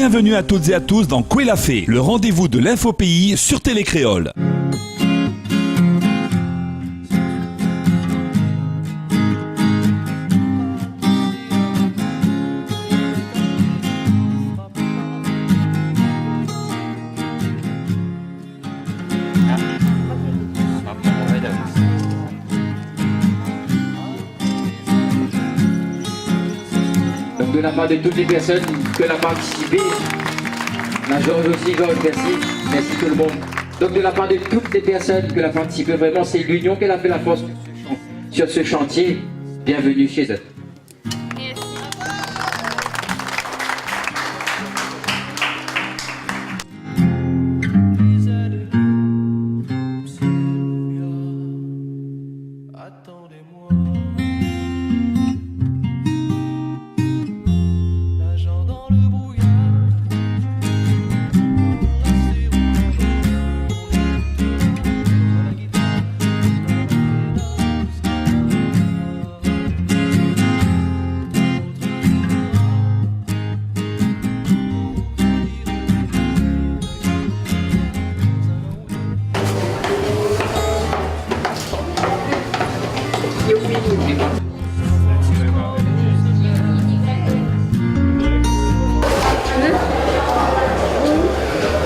Bienvenue à toutes et à tous dans Quoi la Fée, le rendez-vous de l'infopays sur Télé Créole. De la part de toutes les personnes qui ont participé, la Georges aussi, Georges, merci tout le monde. Donc de la part de toutes les personnes qui ont participé, vraiment c'est l'union qui a fait la force sur ce chantier. Bienvenue chez eux.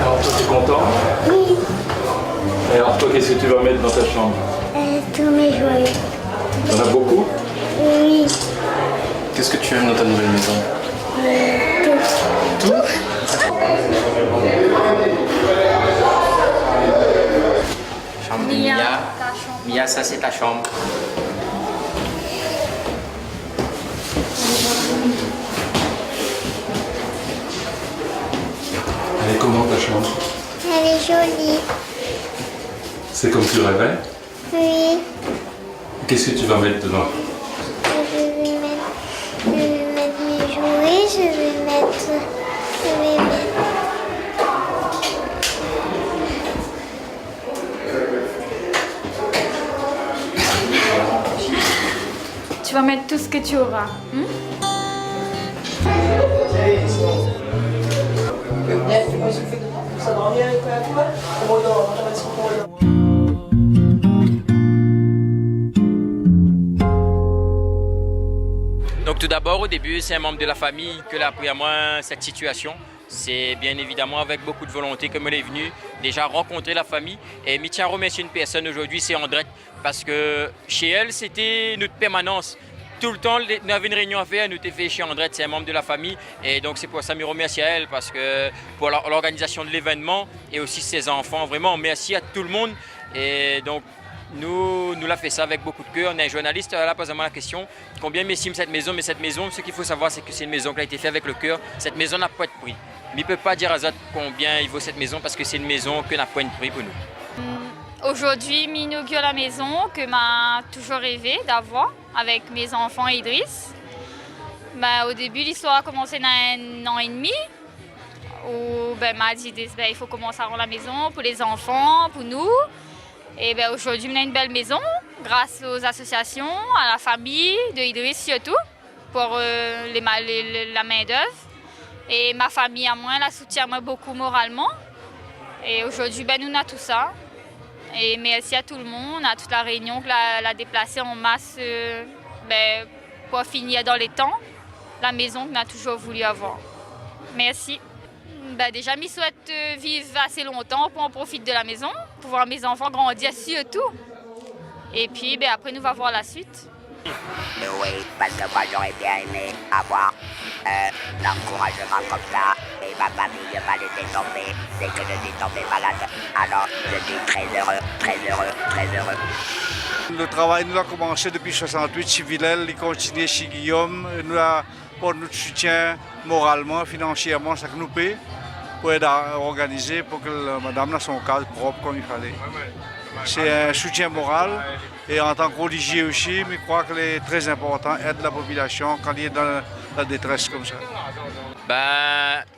Alors toi, t'es content? Oui, Et alors toi, qu'est-ce que tu vas mettre dans ta chambre? tous mes jouets. T'en as beaucoup? Oui, Qu'est-ce que tu aimes dans ta nouvelle maison? tout. Tout? Chambre de Mia. Mia, ça c'est ta chambre. Elle est comment ta chambre? Elle est jolie. C'est comme tu rêvais? Oui, Qu'est-ce que tu vas mettre dedans? je vais mettre mes jouets, je vais mettre. Tu vas mettre tout ce que tu auras. Donc tout d'abord, au début, c'est un membre de la famille qui a appris à moi cette situation. C'est bien évidemment avec beaucoup de volonté que me est venu déjà rencontrer la famille. Et je tiens à remercier une personne aujourd'hui, c'est Andrette, parce que chez elle, c'était notre permanence. Tout le temps, nous avions une réunion à faire, nous t'ai fait chez Andrette, c'est un membre de la famille. Et donc c'est pour ça que je remercie à elle, parce que pour l'organisation de l'événement et aussi ses enfants, vraiment, merci à tout le monde. Et donc, nous l'a fait ça avec beaucoup de cœur. On est un journaliste, là, posez-moi la question. Combien m'estime cette maison? Mais cette maison, ce qu'il faut savoir, c'est que c'est une maison qui a été faite avec le cœur. Cette maison n'a pas de prix. Mais il ne peut pas dire à Zot combien il vaut cette maison parce que c'est une maison qui n'a pas de prix pour nous. Aujourd'hui, m'inaugure la maison que m'a toujours rêvé d'avoir avec mes enfants et Idriss. Au début, l'histoire a commencé dans 1 an et demi. Où m'a dit il faut commencer à rendre la maison pour les enfants, pour nous. Et aujourd'hui, on a une belle maison grâce aux associations, à la famille de Idriss surtout, pour la main-d'œuvre. Et ma famille à moi, la soutient moi beaucoup moralement. Et aujourd'hui, nous avons tout ça. Et merci à tout le monde, à toute la réunion qui l'a déplacée en masse pour finir dans les temps la maison qu'on a toujours voulu avoir. Merci. Déjà, je souhaite vivre assez longtemps pour en profiter de la maison, pour voir mes enfants grandir surtout. Et puis après, nous allons voir la suite. Oui, parce que moi j'aurais bien aimé avoir l'encouragement comme ça et ma famille ne pas laisser tomber dès que je suis tombé malade. Alors je suis très heureux, très heureux, très heureux. Le travail nous a commencé depuis 68 chez Villel, il continue chez Guillaume. Nous a pour notre soutien moralement, financièrement, ça nous paie pour aider à organiser pour que madame a son cadre propre comme il fallait. C'est un soutien moral et en tant que religieux aussi, mais je crois qu'il est très important d'aider la population quand il est dans la détresse comme ça.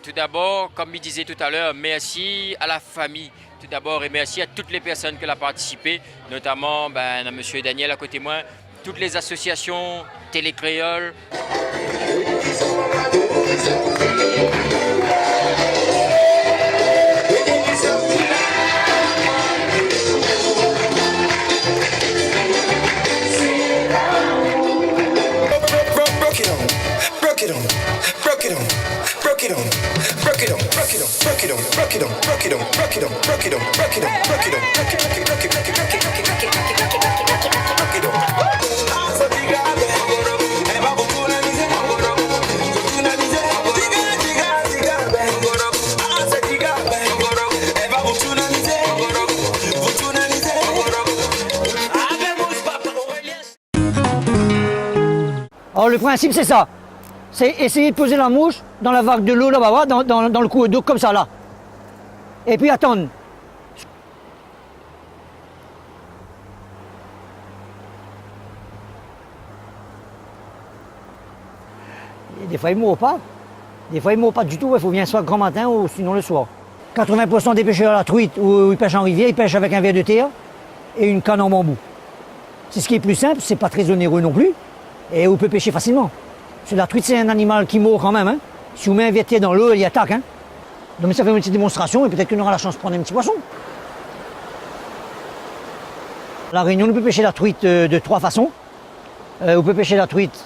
Tout d'abord, comme je disais tout à l'heure, merci à la famille. Tout d'abord, et merci à toutes les personnes qui ont participé, notamment à M. Daniel à côté de moi, toutes les associations, Télé Créole. Alors le principe c'est ça, c'est essayer de poser la mouche dans la vague de l'eau là-bas, dans le coup d'eau comme ça là. Et puis attendre. Et des fois il ne mourra pas, des fois il ne mourra pas du tout, il faut bien soit grand matin ou sinon le soir. 80% des pêcheurs à la truite où ils pêchent en rivière, ils pêchent avec un verre de terre et une canne en bambou. C'est ce qui est plus simple, c'est pas très onéreux non plus. Et on peut pêcher facilement. Parce que la truite, c'est un animal qui mord quand même. Hein. Si on met un verre dans l'eau, il attaque. Hein. Donc ça fait une petite démonstration et peut-être qu'on aura la chance de prendre un petit poisson. À La Réunion, on peut pêcher la truite de 3 façons. On peut pêcher la truite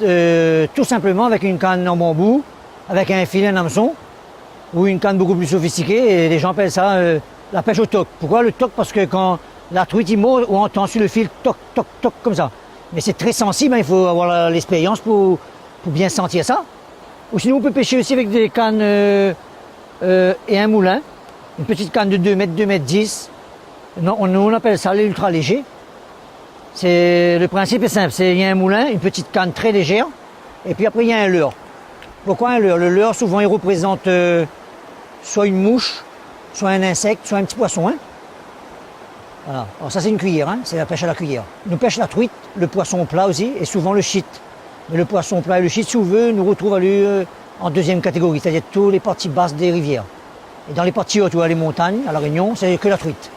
tout simplement avec une canne en bambou, avec un filet, un hameçon, ou une canne beaucoup plus sophistiquée. Et les gens appellent ça la pêche au toc. Pourquoi le toc? Parce que quand la truite il mord, on entend sur le fil toc, toc, toc, comme ça. Mais c'est très sensible, hein, il faut avoir l'expérience pour bien sentir ça. Ou sinon, on peut pêcher aussi avec des cannes et un moulin. Une petite canne de 2 mètres, 2 mètres 10. On appelle ça l'ultra léger. Le principe est simple, il y a un moulin, une petite canne très légère, et puis après il y a un leurre. Pourquoi un leurre? Le leurre, souvent, il représente soit une mouche, soit un insecte, soit un petit poisson. Hein. Voilà. Alors ça c'est une cuillère, hein. C'est la pêche à la cuillère. Nous pêche la truite, le poisson plat aussi, et souvent le shit. Mais le poisson plat et le shit, si on veut, nous retrouvons en 2e catégorie, c'est-à-dire toutes les parties basses des rivières. Et dans les parties hautes, où il y a les montagnes, à La Réunion, c'est que la truite.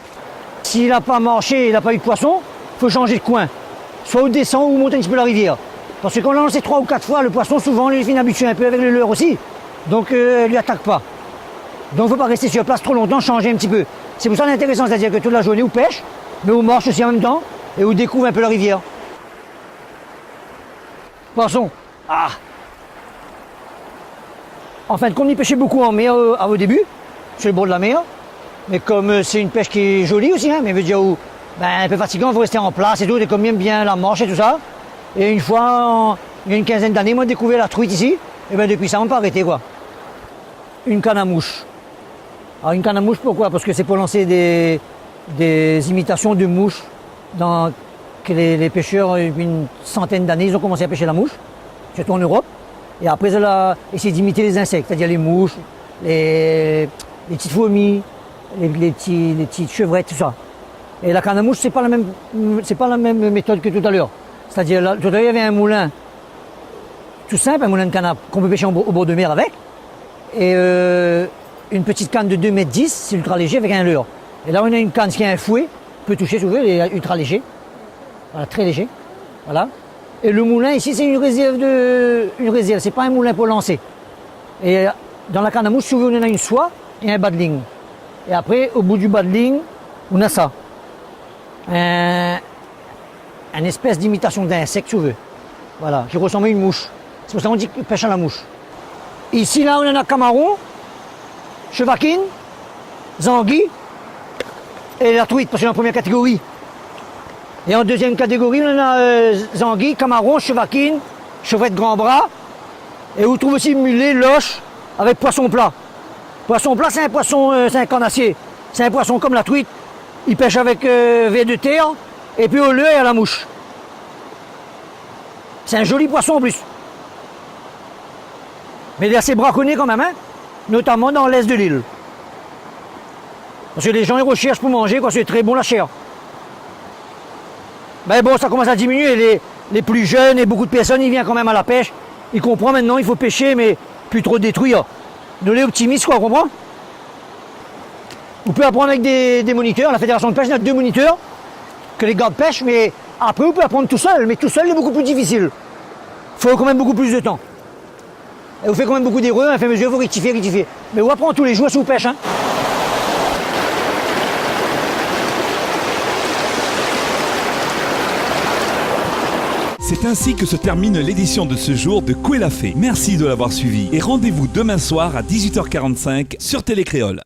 S'il n'a pas marché, il n'a pas eu de poisson, il faut changer de coin. Soit on descend ou on monte un petit peu la rivière. Parce que quand on l'a lancé 3 ou 4 fois, le poisson, souvent, il finit habitué un peu avec le leurre aussi. Donc, il ne lui attaque pas. Donc, il ne faut pas rester sur place trop longtemps, changer un petit peu. C'est pour ça l'intéressant, c'est-à-dire que toute la journée, on pêche, mais on marche aussi en même temps, et on découvre un peu la rivière. Poisson. Ah. En fin de compte, on y pêchait beaucoup en mer au début, sur le bord de la mer. Mais comme c'est une pêche qui est jolie aussi, hein, mais veut dire un peu fatigant, il faut rester en place et tout, et comme bien la marche et tout ça. Et une fois, il y a une quinzaine d'années, moi j'ai découvert la truite ici, et bien depuis ça, on n'a pas arrêté quoi. Une canne à mouche. Alors une canne à mouche, pourquoi? Parce que c'est pour lancer des imitations de mouches que les pêcheurs, depuis une centaine d'années, ils ont commencé à pêcher la mouche, surtout en Europe. Et après, ils ont essayé d'imiter les insectes, c'est-à-dire les mouches, les petites fourmis, les petites chevrettes, tout ça. Et la canne à mouche, c'est pas la même méthode que tout à l'heure. C'est-à-dire, tout à l'heure, il y avait un moulin tout simple, un moulin de canne qu'on peut pêcher au bord de mer avec. Et une petite canne de 2 mètres 10, c'est ultra léger avec un leurre. Et là, on a une canne qui a un fouet, peut toucher si vous voulez, il est ultra léger. Voilà, très léger. Voilà. Et le moulin, ici, c'est une réserve. C'est pas un moulin pour lancer. Et dans la canne à mouche, si vous voulez, on a une soie et un bas de ligne. Et après, au bout du bas de ligne, on a ça. Une espèce d'imitation d'insecte, si vous voulez. Voilà, qui ressemble à une mouche. C'est pour ça qu'on dit pêche à la mouche. Ici, là, on en a camaron, chevaquine, zangui et la truite, parce que c'est en première catégorie. Et en 2e catégorie, on a zangui, camaron, chevaquine, chevrette grand bras. Et on trouve aussi mulet, loche, avec poisson plat. Poisson plat, c'est un poisson, c'est un carnassier. C'est un poisson comme la truite. Il pêche avec verre de terre, et puis au leurre et à la mouche. C'est un joli poisson en plus. Mais il est assez braconné quand même, hein, notamment dans l'est de l'île. Parce que les gens ils recherchent pour manger, c'est très bon la chair. Ben bon, ça commence à diminuer. Les plus jeunes et beaucoup de personnes, ils viennent quand même à la pêche. Ils comprennent maintenant, il faut pêcher, mais plus trop détruire. Nous les optimistes, quoi, on comprend? On peut apprendre avec des moniteurs. La fédération de pêche, il y a 2 moniteurs que les gars pêchent, mais après, on peut apprendre tout seul. Mais tout seul, c'est beaucoup plus difficile. Il faut quand même beaucoup plus de temps. Et vous faites quand même beaucoup d'erreurs, à fait mesure, il faut rectifier. Mais on apprend tous les jours si on pêche. Hein. C'est ainsi que se termine l'édition de ce jour de Koué la Fée. Merci de l'avoir suivi et rendez-vous demain soir à 18h45 sur Télécréole.